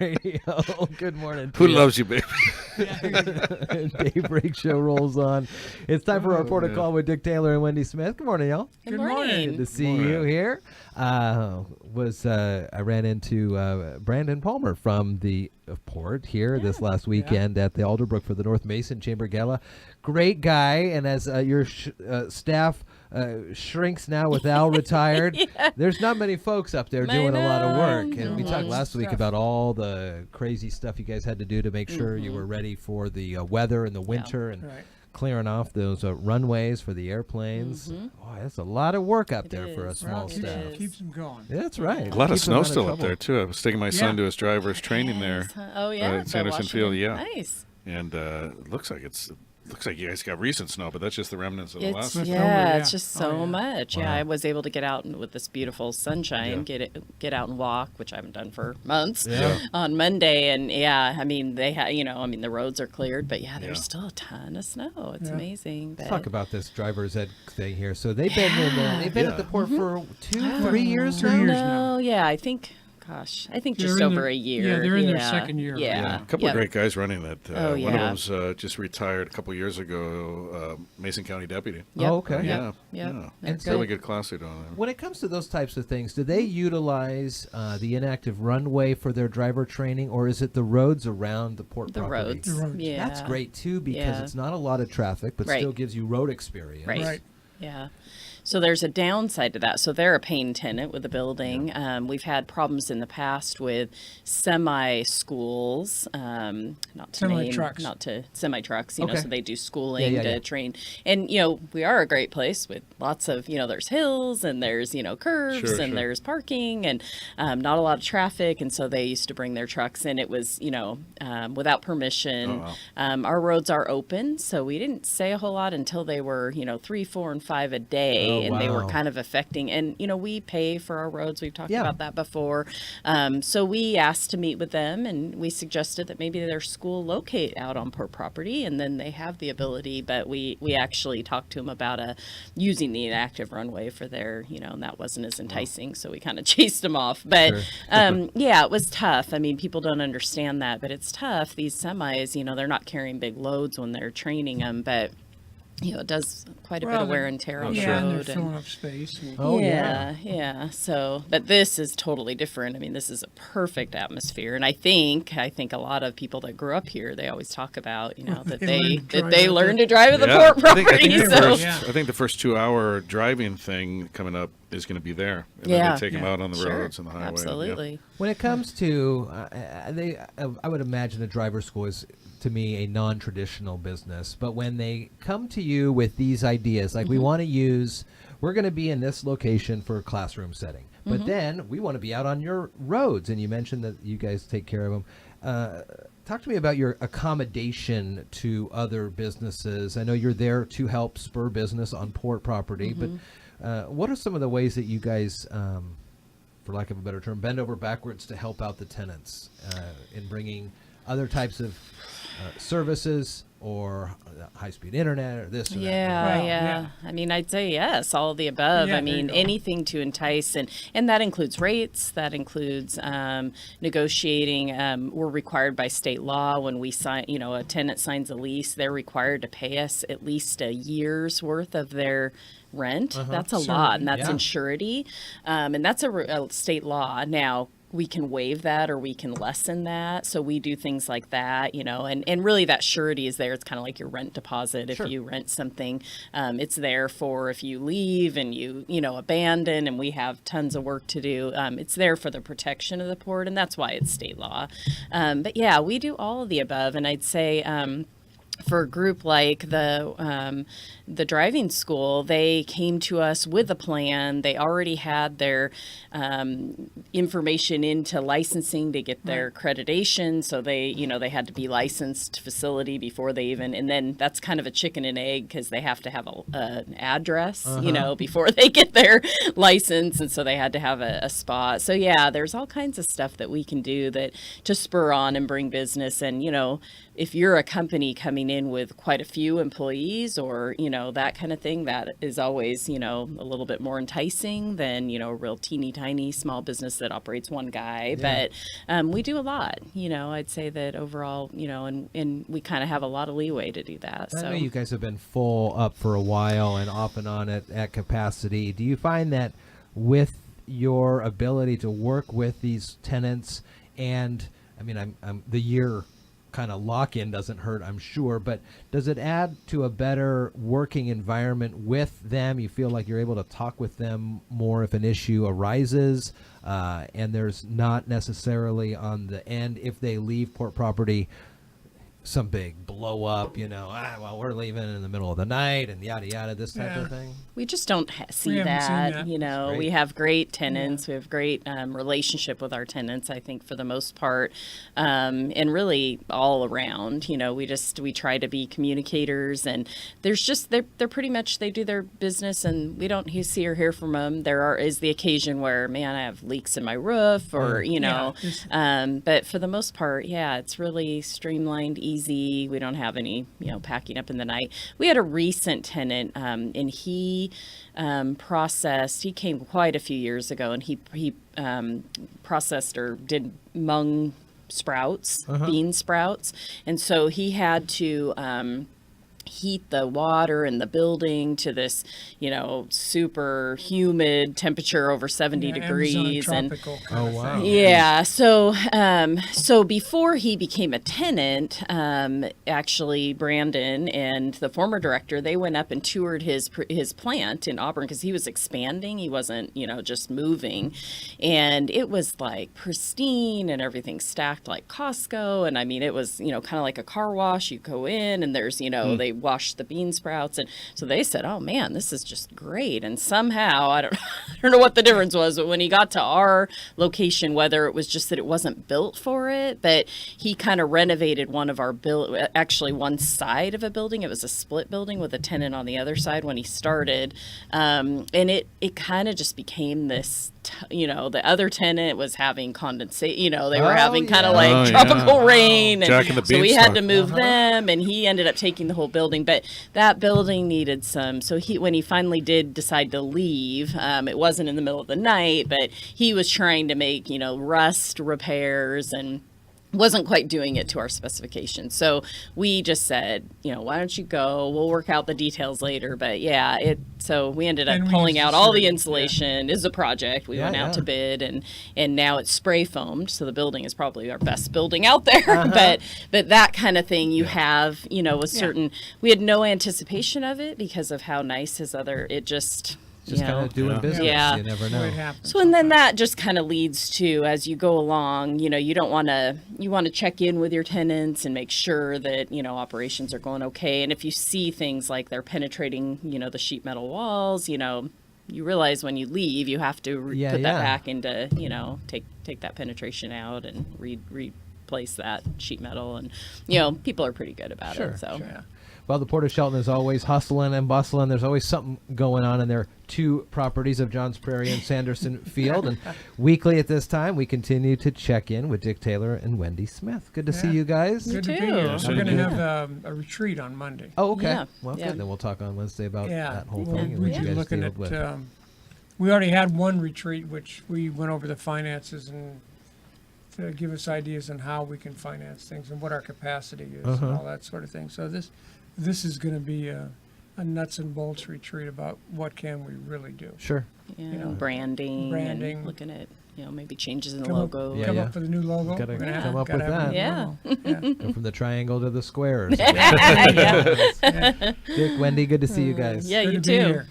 Radio. Good morning. Who loves you, baby? Daybreak show rolls on. It's time for our Port of Call with Dick Taylor and Wendy Smith. Good morning, y'all. Good morning. Good to see you here. I ran into Brandon Palmer from the Port here this last weekend at the Alderbrook for the North Mason Chamber Gala. Great guy, and as your staff shrinks now with Al retired, there's not many folks up there doing a lot of work. And we talked last week about all the crazy stuff you guys had to do to make sure you were ready for the weather in the winter and clearing off those runways for the airplanes. Oh, that's a lot of work up there for a small staff. Keeps them going. Yeah, that's right. A lot of snow still up there, too. I was taking my son to his driver's training there. Oh, yeah. At Sanderson Field, Nice. And it looks like you guys got recent snow, but that's just the remnants of the last. It's just so much. Yeah, I was able to get out with this beautiful sunshine, get out and walk, which I haven't done for months, on Monday. And I mean, the roads are cleared, but there's still a ton of snow. It's amazing. Let's talk about this driver's ed thing here. So they've been at the port for 3 years now? No, I think just over a year. Yeah, they're in their second year. Yeah. A couple of great guys running that. One of yeah. them's just retired a couple of years ago, Mason County deputy. Yep. Oh, okay. Yeah. And It's a really good class they're doing there. When it comes to those types of things, do they utilize the inactive runway for their driver training, or is it the roads around the port property? roads. The roads. Yeah. That's great, too, because it's not a lot of traffic, but still gives you road experience. Right. Yeah. So there's a downside to that. So they're a paying tenant with the building. We've had problems in the past with semi-schools, semi-trucks, so they do schooling to train. And, we are a great place with lots of, there's hills and there's, curves and there's parking and not a lot of traffic. And so they used to bring their trucks in. It was, without permission. Our roads are open, so we didn't say a whole lot until they were, 3, 4, and 5 a day. And they were kind of affecting, and we pay for our roads. We've talked about that before. So we asked to meet with them, and we suggested that maybe their school locate out on port property, and then they have the ability. But we actually talked to them about using the inactive runway for their, and that wasn't as enticing. So we kind of chased them off. But it was tough. I mean, people don't understand that, but it's tough. These semis, they're not carrying big loads when they're training them, but it does quite a bit of wear and tear on the road. And they're filling up space. So, but this is totally different. I mean, this is a perfect atmosphere, and I think a lot of people that grew up here, they always talk about, that they learn to drive at the port property. I think the first 2-hour driving thing coming up is going to be there. And then they take them out on the roads and the highway. Absolutely. When it comes to, I would imagine a driver's school is, to me, a non-traditional business. But when they come to you with these ideas, like we're going to be in this location for a classroom setting, but then we want to be out on your roads, and you mentioned that you guys take care of them. Talk to me about your accommodation to other businesses. I know you're there to help spur business on port property, but what are some of the ways that you guys, for lack of a better term, bend over backwards to help out the tenants in bringing other types of services or high-speed internet or this or that? I mean, I'd say yes, all of the above. I mean, anything to entice, and that includes rates, that includes negotiating. We're required by state law when we sign, a tenant signs a lease, they're required to pay us at least a year's worth of their rent. That's a lot, and that's in surety, and that's a state law. Now, we can waive that or we can lessen that. So we do things like that, and really that surety is there. It's kind of like your rent deposit. If you rent something, it's there for if you leave and you abandon, and we have tons of work to do. It's there for the protection of the port, and that's why it's state law. But we do all of the above. And I'd say, for a group like the driving school, they came to us with a plan. They already had their information into licensing to get their accreditation. So they had to be licensed facility before they even, and then that's kind of a chicken and egg because they have to have an address, before they get their license. And so they had to have a spot. So there's all kinds of stuff that we can do to spur on and bring business. And, if you're a company coming in with quite a few employees or, that kind of thing, that is always, a little bit more enticing than, a real teeny tiny small business that operates one guy. Yeah. But we do a lot, I'd say that overall, and we kind of have a lot of leeway to do that. I So know you guys have been full up for a while and off and on at capacity. Do you find that with your ability to work with these tenants, and I mean, I'm the year kind of lock-in doesn't hurt, I'm sure, but does it add to a better working environment with them? You feel like you're able to talk with them more if an issue arises, and there's not necessarily on the end, if they leave Port Property, some big blow up, well, we're leaving in the middle of the night and yada yada, this type of thing. we just don't see haven't that. seen that. Great. We have great tenants. We have great relationship with our tenants, I think, for the most part, and really all around. We try to be communicators, and there's just they're pretty much, they do their business, and we don't see or hear from them. Is the occasion where, man, I have leaks in my roof, or but for the most part, it's really streamlined, easy. We don't have any packing up in the night. We had a recent tenant, and he came quite a few years ago, and he processed or did mung sprouts, bean sprouts, and so he had to heat the water in the building to this, super humid temperature over 70 degrees. Amazon And tropical kind of wow. thing. yeah, so before he became a tenant, actually Brandon and the former director, they went up and toured his plant in Auburn, because he was expanding. He wasn't, just moving, and it was like pristine and everything stacked like Costco. And I mean, it was, kind of like a car wash. You go in and there's, they wash the bean sprouts, and so they said, "Oh man, this is just great." And somehow I don't know what the difference was, but when he got to our location, whether it was just that it wasn't built for it, but he kind of renovated one of our actually one side of a building. It was a split building with a tenant on the other side when he started, and it kind of just became this. The other tenant was having condensate. They were having kind of like tropical rain, and Jack and the so we had to Beanstalk. move them, and he ended up taking the whole building. But that building needed some. So when he finally did decide to leave, it wasn't in the middle of the night, but he was trying to make rust repairs and wasn't quite doing it to our specifications. So we just said, why don't you go? We'll work out the details later. But so we ended up And we pulling used out to all the serve- insulation. Is a project. We went out to bid, and now it's spray foamed. So the building is probably our best building out there. But that kind of thing you have, a certain, we had no anticipation of it because of how nice it just Just kind of doing business. Yeah. You never That's the way it know. happens. So, and then that just kind of leads to, as you go along, you want to check in with your tenants and make sure that, operations are going okay. And if you see things like they're penetrating, the sheet metal walls, you realize when you leave, you have to put that back into, take that penetration out and replace that sheet metal. And, people are pretty good about it. So. Sure. Well, the Port of Shelton is always hustling and bustling. There's always something going on in their two properties of Johns Prairie and Sanderson Field. And weekly at this time, we continue to check in with Dick Taylor and Wendy Smith. Good to see you guys. Good to be too. here. Yeah, We're going same to here. have a retreat on Monday. Oh, okay. Yeah. Well, Yeah. good. Then we'll talk on Wednesday about that whole We'll thing and be what you guys looking dealt with. at. We already had one retreat, which we went over the finances and to give us ideas on how we can finance things and what our capacity is and all that sort of thing. So this is going to be a nuts and bolts retreat about what can we really do. Sure. Yeah, branding, and looking at maybe changes in the logo. Yeah, Come yeah. up with a new logo. Gotta We're gonna come up gotta with have a that. new logo. Go from the triangle to the square. Or something. Yeah. Dick, Wendy, good to see you guys. Yeah, Good you to be too. here.